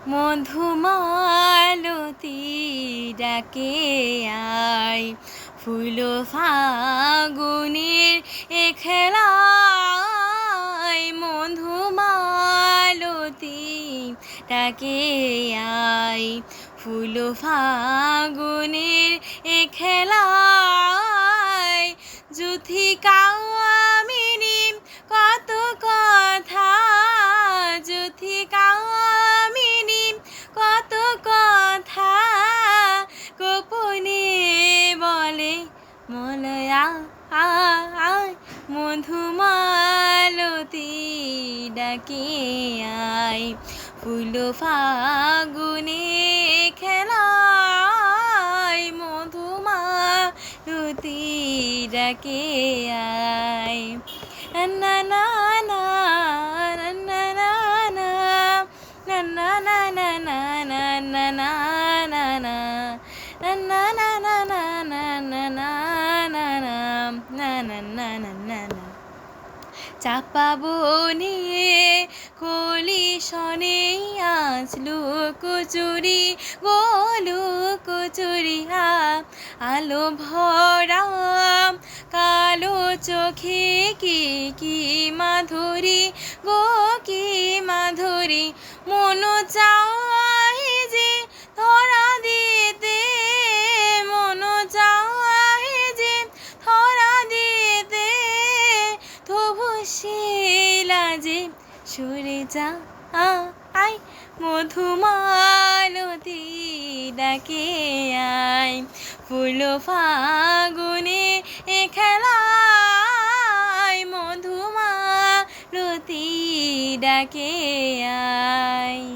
মধুমালতী ডাকে আয়, ফুল ফাগুনের এ খেলায়। মধুমালতী ডাকে আয়, ফুল ফাগুনের এ খেলায়। যুথিকা মিনি কত কথা, যুথিকা মিনি কত কথা, গোপনে বলে মলয়া আয়। মধুমালতী ডাকে আয়, ফুল ফাগুনে খেলায়। মধুমালতী ডাকে আয়। না না না না না না না না না না না না না না না না না না না। চাপা বনে কলি শনে আজ লুকোচুরি গো লুকোচুরি। আলো ভরা কালো চোখে কি কি মাধুরী গো কি মাধুরী। মন চায় যে ধরা দিতে, মন চায় যে ধরা দিতে, তবু সে লাজে সরে যা আয়। মধুমালতী ডাকে আয়, ফুল ফাগুনে এ খেলায়। মধুমালতী ডাকে আয়।